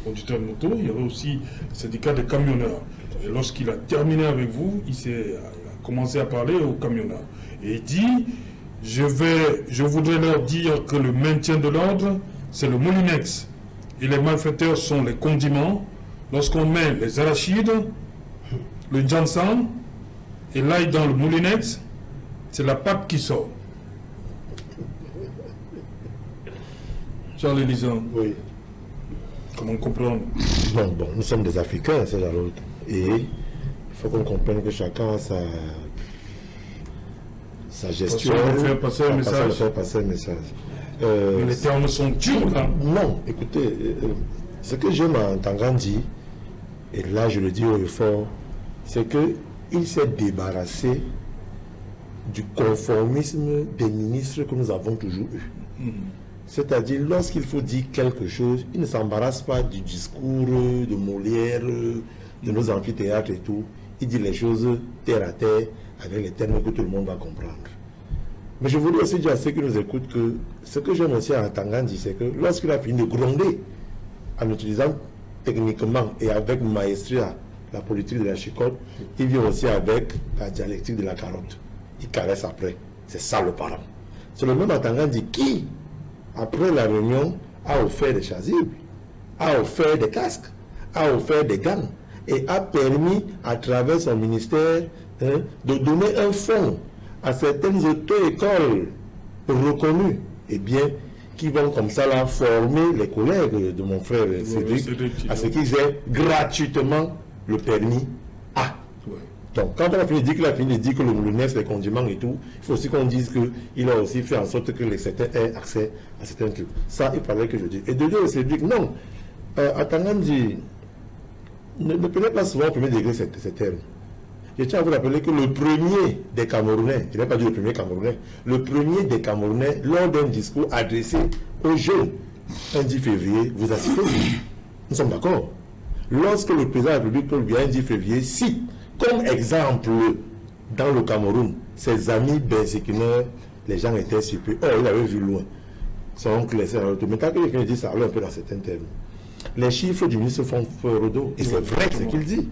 conducteur de moto, il y avait aussi le syndicat des camionneurs. Et lorsqu'il a terminé avec vous, il a commencé à parler aux camionneurs. Et il dit, je voudrais leur dire que le maintien de l'ordre, c'est le moulinex. Et les malfaiteurs sont les condiments. Lorsqu'on met les arachides, le ginseng et l'ail dans le moulinex, c'est la pâte qui sort. Charles Elisant. Oui. Comment comprendre? Non, bon, nous sommes des Africains, c'est la l'autre. Et il faut qu'on comprenne que chacun a sa gestion. Faire passer un message. Faire passer un message. Les termes sont durs, là. Non, écoutez, ce que j'aime à Tangan dit, et là je le dis haut et fort, c'est qu'il s'est débarrassé du conformisme des ministres que nous avons toujours eu. C'est-à-dire, lorsqu'il faut dire quelque chose, il ne s'embarrasse pas du discours de Molière, de nos amphithéâtres et tout. Il dit les choses terre à terre, avec les termes que tout le monde va comprendre. Mais je voulais aussi dire à ceux qui nous écoutent que ce que j'aime aussi à Tangandi, c'est que lorsqu'il a fini de gronder, en utilisant techniquement et avec maestria la politique de la chicotte, il vient aussi avec la dialectique de la carotte. Il caresse après. C'est ça le parent. C'est le même Tangandi qui, après la réunion, a offert des chasubles, a offert des casques, a offert des gants et a permis, à travers son ministère, de donner un fonds à certaines auto-écoles reconnues, et bien, qui vont comme ça là former les collègues de mon frère Cédric à ce qu'ils aient gratuitement le permis A. Donc, quand on a fini de dire qu'il a fini de dire que le moulinex, les condiments et tout, il faut aussi qu'on dise qu'il a aussi fait en sorte que certains aient accès à certains trucs. Ça, il fallait que je dise. Et de dire au Cédric, non, Atangandi, ne prenez pas souvent au premier degré ces termes. Je tiens à vous rappeler que le premier des Camerounais, je n'ai pas dit le premier Camerounais, le premier des Camerounais, lors d'un discours adressé aux jeunes, un 10 février, vous a cité. Nous sommes d'accord. Lorsque le président de la République, Paul Biya, un 10 février, cite comme exemple dans le Cameroun, ses amis berséquineurs, les gens étaient surpris. Oh, il avait vu loin. Son oncle laissait dans l'auto. Mais quand il dit ça, allait un peu dans certains termes. Les chiffres du ministre font feu au dos. Et c'est vrai ce qu'il dit.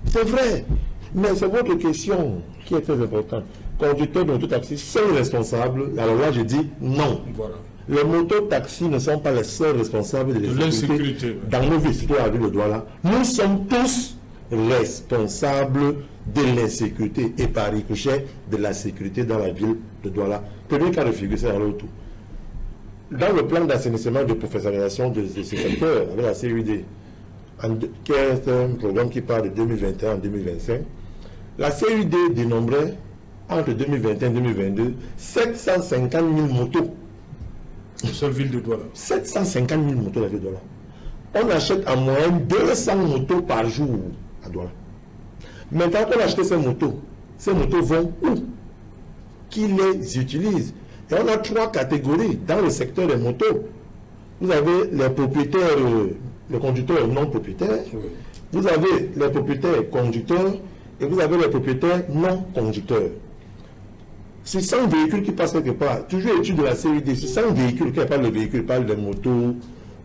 C'est vrai. Mais c'est votre question qui est très importante. Conducteurs de moto-taxi sont responsables. Alors là, je dis non. Voilà. Les moto-taxis ne sont pas les seuls responsables de l'insécurité. Dans nos vies, surtout avec le doigt là, nous sommes tous responsables de l'insécurité et par ricochet de la sécurité dans la ville de Douala. Premier cas de figure, c'est dans l'autre. Dans le plan d'assainissement de professionnalisation de ce secteur, avec la CUD, qui est un programme qui part de 2021 à 2025, la CUD dénombrait entre 2021 et 2022 750 000 motos. La seule ville de Douala. 750 000 motos dans la ville de Douala. On achète en moyenne 200 motos par jour à Douala. Maintenant qu'on a acheté ces motos vont où? Qui les utilise? Et on a trois catégories dans le secteur des motos. Vous avez les propriétaires, les conducteurs non propriétaires. Oui. Vous avez les propriétaires conducteurs et vous avez les propriétaires non conducteurs. C'est 100 véhicules qui passent quelque part. Toujours étude de la CUD, c'est 100 véhicules, qui parle de véhicules, parle des motos,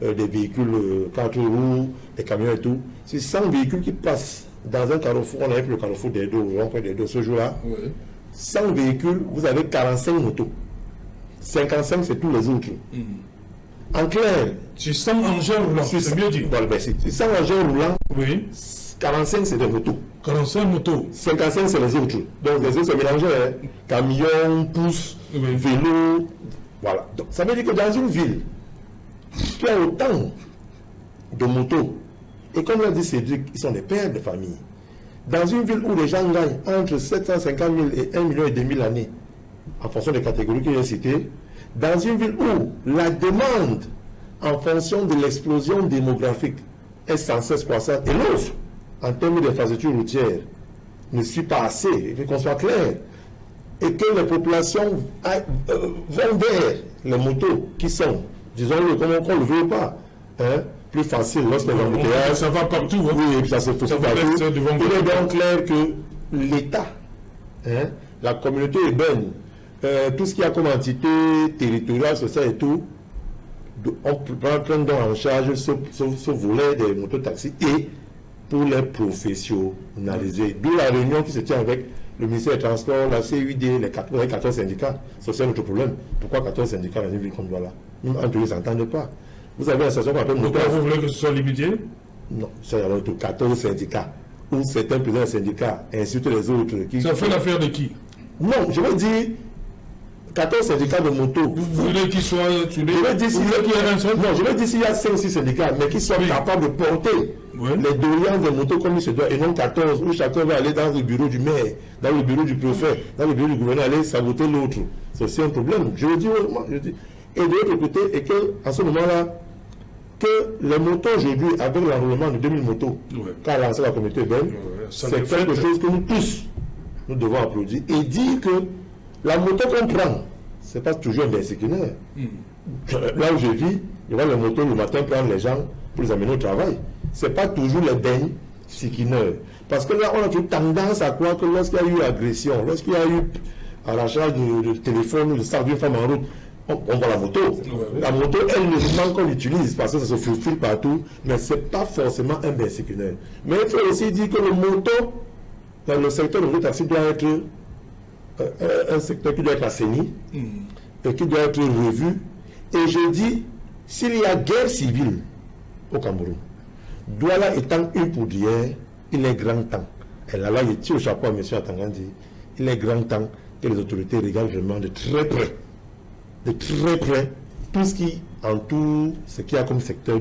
des véhicules 4 roues, des camions et tout. C'est 100 véhicules qui passent dans un carrefour. On avait pris le carrefour des deux, ce jour-là. Oui. 100 véhicules, vous avez 45 motos. 55, c'est tous les autres. En clair, c'est 100 engins roulants, c'est mieux dit. Voilà, ben c'est 100 engins roulants. Oui. 45, c'est des motos. 45 motos. 55, c'est les autres. Donc, les autres, c'est mélangé. Hein. Camions, pouces, vélos. Voilà. Donc, ça veut dire que dans une ville qui a autant de motos, et comme l'a dit Cédric, ils sont des pères de famille. Dans une ville où les gens gagnent entre 750 000 et 1,5 million l'année, en fonction des catégories que j'ai citées, dans une ville où la demande, en fonction de l'explosion démographique, est sans cesse croissante, et l'offre, en termes d'infrastructures routières, ne suit pas assez, il faut qu'on soit clair, et que les populations vont vers les motos qui sont, disons-le, comme on ne le veut pas, hein, plus facile lorsque les embouteillages. Ça va partout. Hein. Oui, ça se fait partout. Il est donc clair que l'État, hein, la communauté urbaine, tout ce qu'il y a comme entité territoriale, sociale et tout, on prend donc en charge ce volet des mototaxis et pour les professionnaliser. D'où la réunion qui se tient avec le ministère des Transports, la CUD, les 14 syndicats. C'est un autre problème. Pourquoi 14 syndicats dans une ville comme Douala? Nous, entre eux, ils ne s'entendent pas. Vous avez une association qu'on appelle Pourquoi vous voulez que ce soit limité? Non, c'est alors 14 syndicats. Ou certains présidents de syndicats insultent les autres. Ça fait l'affaire de qui? Non, je veux dire 14 syndicats de moto. Vous voulez qu'ils soient tous les... Je veux dire s'il y a un seul? Non, je veux dire s'il y a 5 ou 6 syndicats, mais qui soient capables de porter les doléances des motos comme il se doit, et non 14, où chacun va aller dans le bureau du maire, dans le bureau du préfet, dans le bureau du gouverneur, aller saboter l'autre. C'est aussi un problème. Je veux dire, et de l'autre côté, et qu'à ce moment-là, que les motos aujourd'hui, avec l'enrôlement de 2000 motos, quand a lancé la communauté urbaine, c'est quelque chose que nous tous, nous devons applaudir et dire que la moto qu'on prend, ce n'est pas toujours un benséquinaire. Là où je vis, je vois les motos le matin prendre les gens pour les amener au travail. Ce n'est pas toujours les benséquinaires. Parce que là, on a toujours tendance à croire que lorsqu'il y a eu agression, lorsqu'il y a eu arrachage de téléphone ou de sac d'une femme en route, on voit la moto. La moto, elle, le mouvement qu'on utilise, parce que ça se faufile partout, mais ce n'est pas forcément un benséquinaire. Mais il faut aussi dire que le moto, dans le secteur de mototaxi, doit être un secteur qui doit être assaini et qui doit être revu. Et je dis, s'il y a guerre civile au Cameroun, Douala étant une poudrière, il est grand temps. Et là, je tire au chapeau à M. Atangandi, il est grand temps que les autorités regardent vraiment de très près, tout ce qui entoure ce qu'il y a comme secteur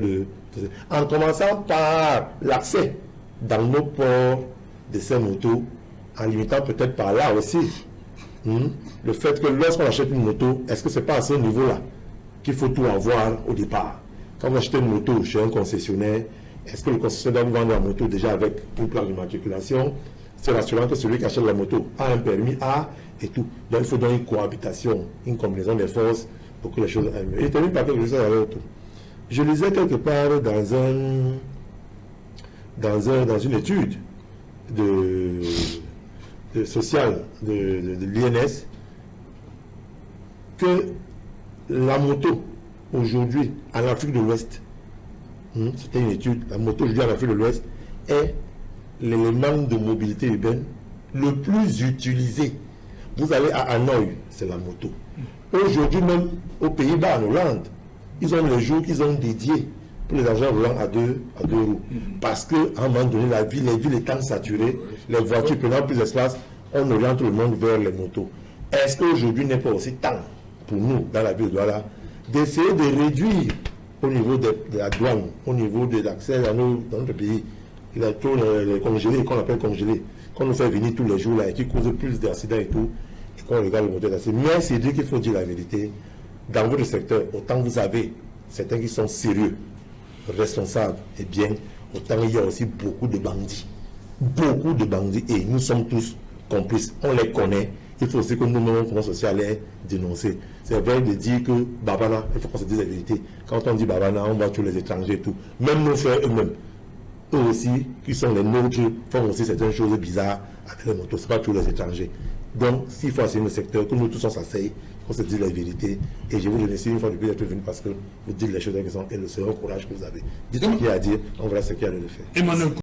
en commençant par l'accès dans nos ports de ces motos, en limitant peut-être par là aussi le fait que lorsqu'on achète une moto, est-ce que ce n'est pas à ce niveau-là qu'il faut tout avoir au départ? Quand vous achetez une moto chez un concessionnaire, est-ce que le concessionnaire doit vous vendre la moto déjà avec une plaque d'immatriculation? C'est rassurant que celui qui achète la moto a un permis A et tout. Donc il faut donc une cohabitation, une combinaison des forces pour que les choses aillent mieux. Et termine par quelque chose à l'autre. Je lisais quelque part dans une étude sociale de l'INS que la moto aujourd'hui en Afrique de l'Ouest, c'était une étude, la moto aujourd'hui en Afrique de l'Ouest est l'élément de mobilité urbaine le plus utilisé. Vous allez à Hanoï, c'est la moto. Aujourd'hui même aux Pays-Bas, en Hollande, ils ont les jours qu'ils ont dédiés pour les agents roulants à deux roues. Parce qu'à un moment donné, les villes étant saturées, les voitures prenant plus d'espace, on oriente tout le monde vers les motos. Est-ce qu'aujourd'hui n'est pas aussi temps pour nous, dans la ville de Douala, d'essayer de réduire au niveau de la douane, au niveau de l'accès dans notre pays, il y a tous les congelés, qu'on appelle congelés, qu'on nous fait venir tous les jours là et qui causent plus d'accidents et tout, et qu'on regarde le moteur d'accès. Mais c'est dire qu'il faut dire la vérité. Dans votre secteur, autant vous avez certains qui sont sérieux, responsables et bien, autant il y a aussi beaucoup de bandits. Beaucoup de bandits et nous sommes tous complices. On les connaît. Il faut aussi que nous-mêmes, comment social, les dénoncer. C'est vrai de dire que Babana, il faut qu'on se dise la vérité. Quand on dit Babana, on voit tous les étrangers et tout. Même nos frères eux-mêmes, eux aussi, qui sont les nôtres, font aussi certaines choses bizarres avec les motos. Ce n'est pas tous les étrangers. Donc, s'il faut assainir le secteur, que nous tous on s'asseye, qu'on se dise la vérité. Et je vous remercie une fois de plus d'être venu parce que vous dites les choses avec raison et le seul courage que vous avez. Dites ce qu'il y a à dire, on verra ce qu'il y a à le faire.